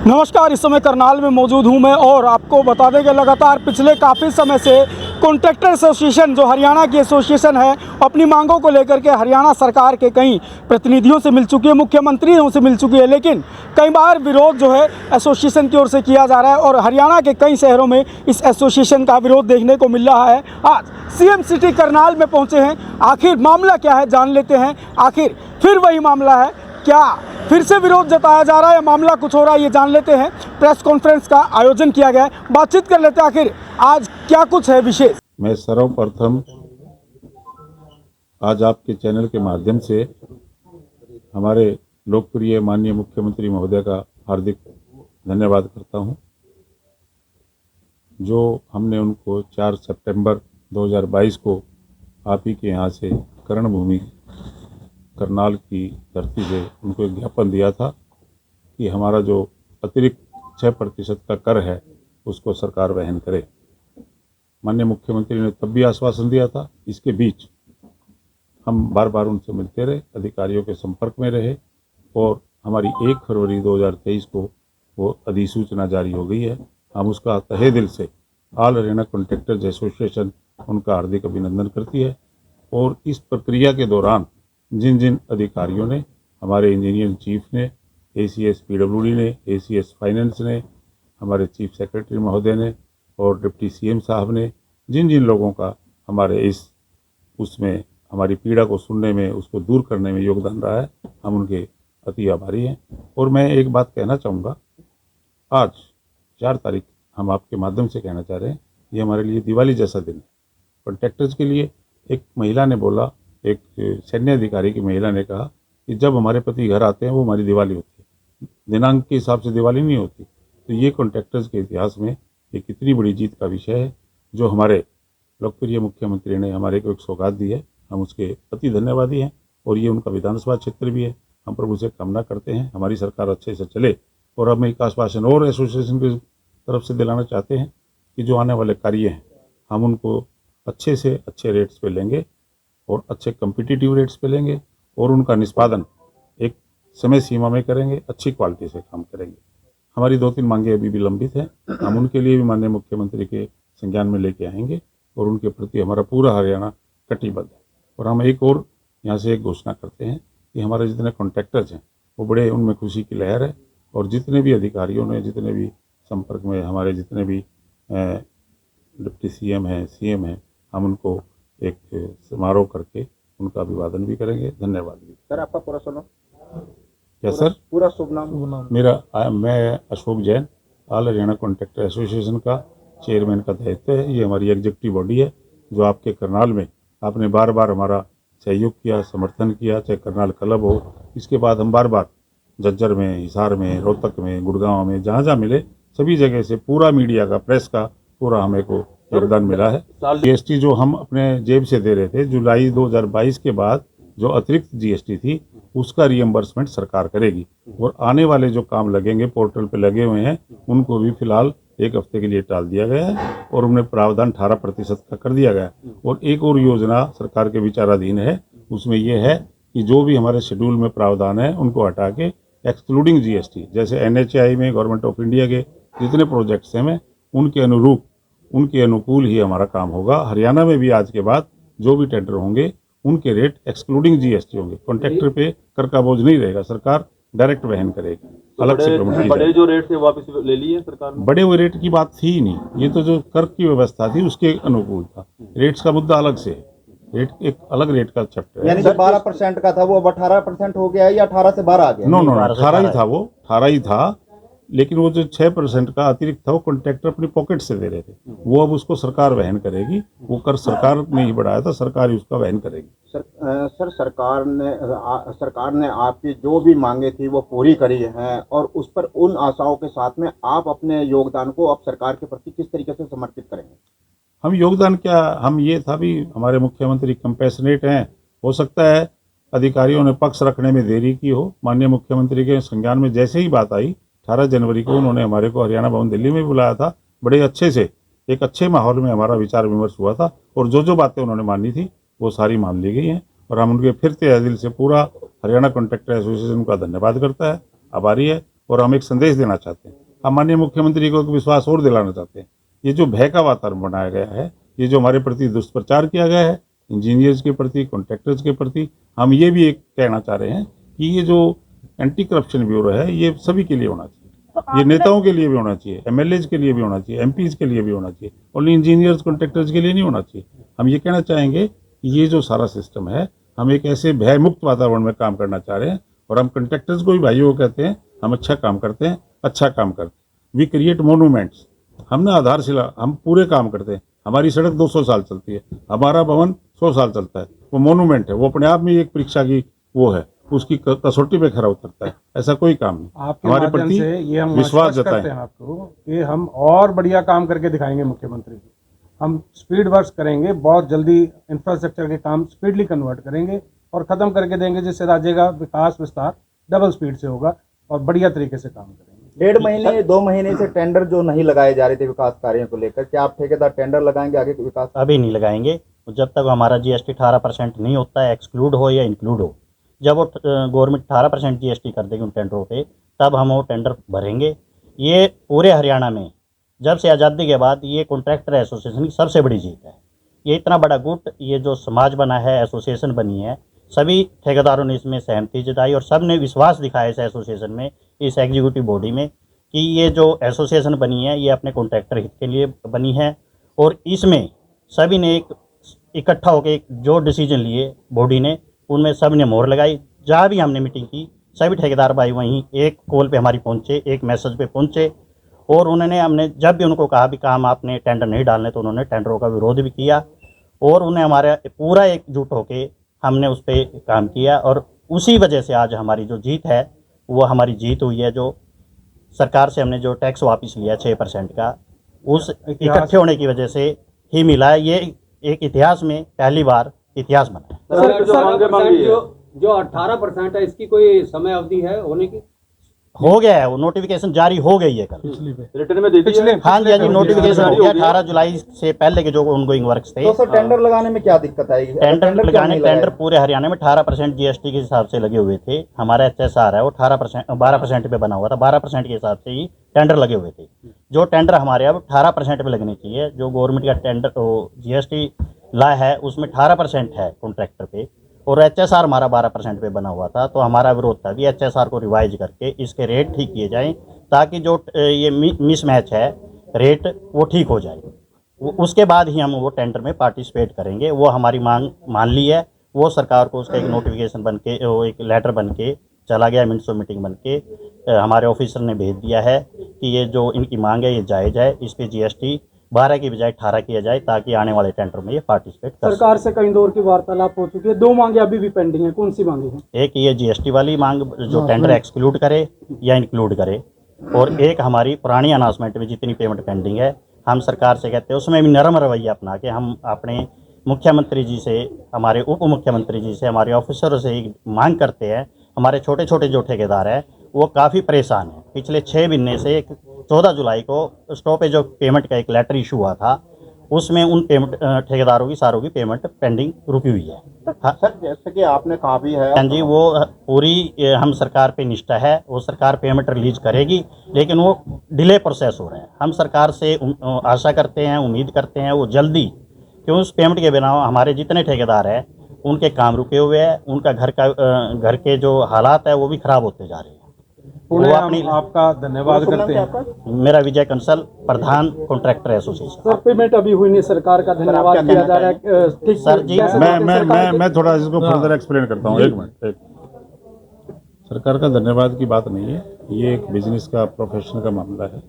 नमस्कार, इस समय करनाल में मौजूद हूं मैं और आपको बता दें कि लगातार पिछले काफ़ी समय से कॉन्ट्रैक्टर एसोसिएशन जो हरियाणा की एसोसिएशन है अपनी मांगों को लेकर के हरियाणा सरकार के कई प्रतिनिधियों से मिल चुकी है, मुख्यमंत्रियों से मिल चुकी है, लेकिन कई बार विरोध जो है एसोसिएशन की ओर से किया जा रहा है और हरियाणा के कई शहरों में इस एसोसिएशन का विरोध देखने को मिल रहा है। आज सीएम सिटी करनाल में पहुँचे हैं, आखिर मामला क्या है जान लेते हैं। आखिर फिर वही मामला है क्या, फिर से विरोध जताया जा रहा है या मामला कुछ हो रहा है, ये जान लेते हैं। प्रेस कॉन्फ्रेंस का आयोजन किया गया है, बातचीत कर लेते हैं आखिर आज क्या कुछ है विशेष। मैं सर्वप्रथम आज आपके चैनल के माध्यम से हमारे लोकप्रिय माननीय मुख्यमंत्री महोदय का हार्दिक धन्यवाद करता हूं, जो हमने उनको 4 सितंबर 2022 को आप ही के यहाँ से कर्णभूमि करनाल की धरती से उनको एक ज्ञापन दिया था कि हमारा जो अतिरिक्त 6% का कर है उसको सरकार वहन करे। माननीय मुख्यमंत्री ने तब भी आश्वासन दिया था। इसके बीच हम बार बार उनसे मिलते रहे, अधिकारियों के संपर्क में रहे और हमारी 1 फरवरी 2023 को वो अधिसूचना जारी हो गई है। हम उसका तहे दिल से ऑल हरियाणा कॉन्ट्रैक्टर्स एसोसिएशन उनका हार्दिक अभिनंदन करती है। और इस प्रक्रिया के दौरान जिन जिन अधिकारियों ने, हमारे इंजीनियर चीफ ने, ACS PWD ने, ACS फाइनेंस ने, हमारे चीफ सेक्रेटरी महोदय ने और डिप्टी CM साहब ने, जिन जिन लोगों का हमारे उसमें हमारी पीड़ा को सुनने में, उसको दूर करने में योगदान रहा है, हम उनके अति आभारी हैं। और मैं एक बात कहना चाहूँगा, आज 4 तारीख हम आपके माध्यम से कहना चाह रहे हैं, ये हमारे लिए दिवाली जैसा दिन है। कॉन्ट्रैक्टर्स के लिए एक महिला ने बोला, एक सैन्य अधिकारी की महिला ने कहा कि जब हमारे पति घर आते हैं वो हमारी दिवाली होती है, दिनांक के हिसाब से दिवाली नहीं होती। तो ये कॉन्ट्रैक्टर्स के इतिहास में एक इतनी बड़ी जीत का विषय है, जो हमारे लोकप्रिय मुख्यमंत्री ने हमारे को एक सौगात दी है। हम उसके अति धन्यवादी हैं और ये उनका विधानसभा क्षेत्र भी है। हम प्रभु से कामना करते हैं हमारी सरकार अच्छे से चले। और अब एक आश्वासन और एसोसिएशन की तरफ से दिलाना चाहते हैं कि जो आने वाले कार्य हैं हम उनको अच्छे से अच्छे रेट्स पे लेंगे और अच्छे कम्पिटिटिव रेट्स पे लेंगे और उनका निष्पादन एक समय सीमा में करेंगे, अच्छी क्वालिटी से काम करेंगे। हमारी 2-3 मांगे अभी भी लंबित हैं, हम उनके लिए भी माननीय मुख्यमंत्री के संज्ञान में लेके आएंगे और उनके प्रति हमारा पूरा हरियाणा कटिबद्ध है। और हम एक और यहाँ से एक घोषणा करते हैं कि हमारे जितने कॉन्ट्रैक्टर्स हैं वो बड़े, उनमें खुशी की लहर है। और जितने भी अधिकारियों ने, जितने भी संपर्क में हमारे जितने भी डिप्टी CM हैं, CM हैं, हम उनको एक समारोह करके उनका अभिवादन भी करेंगे, धन्यवाद भी। सर आपका पूरा सुनो। क्या सर? पूरा शुभ नाम। मैं Ashok Jain, all Haryana contractor association का चेयरमैन का दायित्व है। ये हमारी एग्जीक्यूटिव बॉडी है जो आपके करनाल में आपने बार बार हमारा सहयोग किया, समर्थन किया, चाहे करनाल क्लब हो। इसके बाद हम बार बार झज्जर में, हिसार में, रोहतक में, गुड़गांव में, जहाँ जहाँ मिले सभी जगह से पूरा मीडिया का, प्रेस का पूरा हमें को योगदान मिला है। GST जो हम अपने जेब से दे रहे थे, जुलाई 2022 के बाद जो अतिरिक्त GST थी उसका रिएम्बर्समेंट सरकार करेगी। और आने वाले जो काम लगेंगे, पोर्टल पे लगे हुए हैं, उनको भी फिलहाल 1 हफ्ते के लिए टाल दिया गया है और उन्हें प्रावधान 18% का कर दिया गया है। और एक और योजना सरकार के विचाराधीन है, उसमें यह है कि जो भी हमारे शेड्यूल में प्रावधान है उनको हटा के एक्सक्लूडिंग GST, जैसे NHAI में गवर्नमेंट ऑफ इंडिया के जितने प्रोजेक्ट्स हैं उनके अनुरूप, उनके अनुकूल ही हमारा काम होगा। हरियाणा में भी आज के बाद जो भी टेंडर होंगे उनके रेट एक्सक्लूडिंग GST होंगे। कॉन्ट्रैक्टर पे कर का बोझ नहीं रहेगा, सरकार डायरेक्ट वहन करेगी। तो अलग से पेमेंट बड़े जो रेट थे वापस ले लिए सरकार ने? बड़े हुए रेट की बात थी ही नहीं, ये तो जो कर की व्यवस्था थी उसके अनुकूल था। रेट्स का मुद्दा अलग से है, रेट एक अलग रेट का चैप्टर है। यानी जो 12% का था वो अब 18% हो गया है या 18 से 12 आ गया? नो 18 ही था, वो 18 ही था। लेकिन वो जो 6% का अतिरिक्त था वो कॉन्ट्रैक्टर अपनी पॉकेट से दे रहे थे, वो अब उसको सरकार वहन करेगी। वो कर सरकार ने ही बढ़ाया था, सरकार ही उसका वहन करेगी। सर सरकार ने आपकी जो भी मांगे थी वो पूरी करी है और उस पर उन आशाओं के साथ में आप अपने योगदान को अब सरकार के प्रति किस तरीके से समर्पित करेंगे? हम योगदान क्या, हम ये था भी हमारे मुख्यमंत्री कंपैशनेट हैं। हो सकता है अधिकारियों ने पक्ष रखने में देरी की हो। माननीय मुख्यमंत्री के संज्ञान में जैसे ही बात आई 18 जनवरी को उन्होंने हमारे को हरियाणा भवन दिल्ली में बुलाया था। बड़े अच्छे से, एक अच्छे माहौल में हमारा विचार विमर्श हुआ था और जो बातें उन्होंने मानी थी वो सारी मान ली गई हैं। और हम उनके फिर से दिल से पूरा हरियाणा कॉन्ट्रैक्टर एसोसिएशन का धन्यवाद करता है, आभारी है। और हम एक संदेश देना चाहते हैं। हम माननीय मुख्यमंत्री को एक विश्वास और दिलाना चाहते हैं। ये जो भय का वातावरण बनाया गया है, ये जो हमारे प्रति दुष्प्रचार किया गया है इंजीनियर्स के प्रति, कॉन्ट्रैक्टर्स के प्रति, हम ये भी एक कहना चाह रहे हैं कि ये जो एंटी करप्शन ब्यूरो है ये सभी के लिए होना चाहिए। ये नेताओं के लिए भी होना चाहिए, एमएलएज के लिए भी होना चाहिए, एमपीज के लिए भी होना चाहिए, ओनली इंजीनियर्स कॉन्ट्रैक्टर्स के लिए नहीं होना चाहिए। हम ये कहना चाहेंगे कि ये जो सारा सिस्टम है, हम एक ऐसे भय मुक्त वातावरण में काम करना चाह रहे हैं। और हम कॉन्ट्रैक्टर्स को भी भाइयों को कहते हैं, हम अच्छा काम करते हैं, अच्छा काम करते हैं। वी क्रिएट मोनूमेंट्स, हम ना आधारशिला, हम पूरे काम करते हैं। हमारी सड़क 200 साल चलती है, हमारा भवन 100 साल चलता है। वो मोनूमेंट है, वो अपने आप में एक परीक्षा की वो है, उसकी कसौटी पे खरा उतरता है। ऐसा कोई काम नहीं। आपके हमारे माध्यम प्रति से ये हम विश्वास आश्वस्त करते जताएं। हैं आपको कि हम और बढ़िया काम करके दिखाएंगे मुख्यमंत्री जी। हम स्पीड वर्क्स करेंगे, बहुत जल्दी इंफ्रास्ट्रक्चर के काम स्पीडली कन्वर्ट करेंगे और खत्म करके देंगे, जिससे राज्य का विकास विस्तार डबल स्पीड से होगा और बढ़िया तरीके से काम करेंगे। 1.5 महीने से टेंडर जो नहीं लगाए जा रहे थे विकास कार्यों को लेकर, क्या आप ठेकेदार टेंडर लगाएंगे आगे के विकास? अभी नहीं लगाएंगे जब तक हमारा जीएसटी 18% नहीं होता है, एक्सक्लूड हो या इंक्लूड हो। जब वो गवर्नमेंट 18% जीएसटी कर देगी उन टेंडरों पे, तब हम वो टेंडर भरेंगे। ये पूरे हरियाणा में जब से आज़ादी के बाद ये कॉन्ट्रैक्टर एसोसिएशन की सबसे बड़ी जीत है। ये इतना बड़ा गुट, ये जो समाज बना है, एसोसिएशन बनी है, सभी ठेकेदारों ने इसमें सहमति जताई और सब ने विश्वास दिखाया इस एसोसिएशन में, इस एग्जीक्यूटिव बॉडी में, कि ये जो एसोसिएशन बनी है ये अपने कॉन्ट्रैक्टर हित के लिए बनी है। और इसमें सभी ने एक इकट्ठा होकर एक जो डिसीजन लिए बॉडी ने, उनमें सब ने मोहर लगाई। जहाँ भी हमने मीटिंग की, सभी ठेकेदार भाई वहीं एक कॉल पे हमारी पहुँचे, एक मैसेज पे पहुँचे। और उन्होंने, हमने जब भी उनको कहा भी काम आपने टेंडर नहीं डालने, तो उन्होंने टेंडरों का विरोध भी किया। और उन्हें हमारे पूरा एकजुट होकर हमने उस पर काम किया और उसी वजह से आज हमारी जो जीत है वो हमारी जीत हुई है। जो सरकार से हमने जो टैक्स वापस लिया 6% का, उस इकट्ठे होने की वजह से ही मिला है। ये एक इतिहास में पहली बार इतिहास बना है। सर, जो मांगे मांगी है, जो 18% है, इसकी कोई समय अवधि है होने की? हो गया है, वो नोटिफिकेशन जारी हो गई है कल। रिटर्न में दे दी है? हाँ जी, हाँ जी, नोटिफिकेशन हो गया 18 जुलाई से पहले के जो ऑनगोइंग वर्क्स थे। तो सर टेंडर लगाने में क्या दिक्कत आएगी? टेंडर क्यों नहीं लगाए? टेंडर पूरे हरियाणा में 18% जीएसटी के हिसाब से लगे हुए थे। हमारा HSR है वो 12% पे बना हुआ था, 12% के हिसाब से ही टेंडर लगे हुए थे। जो टेंडर हमारे अब 18% पे लगने चाहिए, जो गवर्नमेंट का टेंडर जीएसटी ला है उसमें 18% है कॉन्ट्रैक्टर पे, और HSR हमारा 12% पे बना हुआ था। तो हमारा विरोध था भी HSR को रिवाइज करके इसके रेट ठीक किए जाएं, ताकि जो ये मिसमैच है रेट वो ठीक हो जाए। उसके बाद ही हम वो टेंडर में पार्टिसिपेट करेंगे। वो हमारी मांग मान ली है, वो सरकार को उसका एक नोटिफिकेशन बन के, वो एक लेटर बन के चला गया, मिनट्स ऑफ मीटिंग बन के हमारे ऑफिसर ने भेज दिया है कि ये जो इनकी मांग है ये जायज़ है, इस पर GST 12 की बजाय 18 किया जाए, ताकि आने वाले टेंडर में ये पार्टिसिपेट कर सरकार से कई दौर की वार्तालाप हो चुकी है, 2 मांगे अभी भी पेंडिंग है। कौन सी मांगे हैं? एक ये GST वाली मांग जो टेंडर एक्सक्लूड करे या इंक्लूड करे, और एक हमारी पुरानी अनाउंसमेंट में जितनी पेमेंट पेंडिंग है, हम सरकार से कहते हैं उसमें भी नरम रवैया अपना के हम अपने मुख्यमंत्री जी से, हमारे उप मुख्यमंत्री जी से, हमारे ऑफिसरों से एक मांग करते हैं। हमारे छोटे छोटे जो ठेकेदार हैं वो काफ़ी परेशान हैं। पिछले 6 महीने से 14 जुलाई को स्टॉपेज ऑफ पेमेंट का एक लेटर इशू हुआ था, उसमें उन पेमेंट ठेकेदारों की सारों की पेमेंट पेंडिंग रुकी हुई है। हाँ सर, जैसे कि आपने कहा भी है, हाँ जी, वो पूरी हम सरकार पे निष्ठा है, वो सरकार पेमेंट रिलीज करेगी, लेकिन वो डिले प्रोसेस हो रहे हैं। हम सरकार से आशा करते हैं, उम्मीद करते हैं वो जल्दी, क्यों उस पेमेंट के बिना हमारे जितने ठेकेदार हैं उनके काम रुके हुए हैं, उनका घर के जो हालात है वो भी ख़राब होते जा रहे हैं। पुणे हम आपका धन्यवाद करते हैं। मेरा विजय कंसल, प्रधान कॉन्ट्रैक्टर एसोसिएशन। सर, पेमेंट अभी हुई नहीं, सरकार का धन्यवाद किया जा रहा है। ठीक सर जी, मैं थोड़ा इसको फर्दर एक्सप्लेन करता हूँ। एक मिनट। सरकार का धन्यवाद की बात नहीं है, ये एक बिजनेस का, प्रोफेशन का मामला है।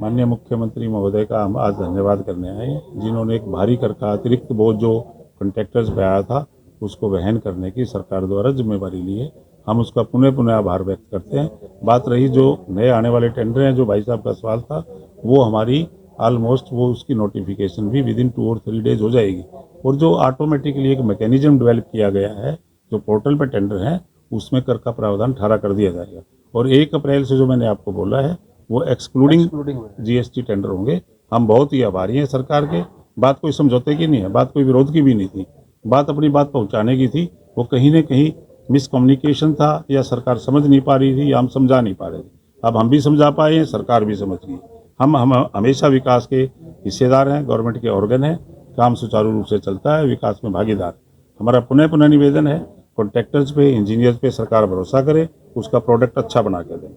माननीय मुख्यमंत्री महोदय का हम आज धन्यवाद करने आए हैं, जिन्होंने एक भारी कर का अतिरिक्त बोझ जो कॉन्ट्रैक्टर्स पे आया था उसको वहन करने की सरकार द्वारा जिम्मेवारी ली है। हम उसका पुनः आभार व्यक्त करते हैं। बात रही जो नए आने वाले टेंडर हैं, जो भाई साहब का सवाल था, वो हमारी ऑलमोस्ट वो उसकी नोटिफिकेशन भी विदिन 2 और 3 डेज हो जाएगी। और जो ऑटोमेटिकली एक मैकेनिज्म डेवलप किया गया है, जो पोर्टल पे टेंडर है, उसमें कर का प्रावधान 18 कर दिया जाएगा। और 1 अप्रैल से जो मैंने आपको बोला है वो एक्सक्लूडिंग GST टेंडर होंगे। हम बहुत ही आभारी हैं सरकार के। बात कोई समझौते की नहीं है, बात कोई विरोध की भी नहीं थी, बात अपनी बात पहुंचाने की थी। वो कहीं न कहीं मिसकम्युनिकेशन था, या सरकार समझ नहीं पा रही थी, या हम समझा नहीं पा रहे थे। अब हम भी समझा पाए हैं, सरकार भी समझ गई। हम हमेशा विकास के हिस्सेदार हैं, गवर्नमेंट के ऑर्गन हैं, काम सुचारू रूप से चलता है, विकास में भागीदार। हमारा पुनः निवेदन है, कॉन्ट्रैक्टर्स पे, इंजीनियर्स पे सरकार भरोसा करे, उसका प्रोडक्ट अच्छा बना के दें।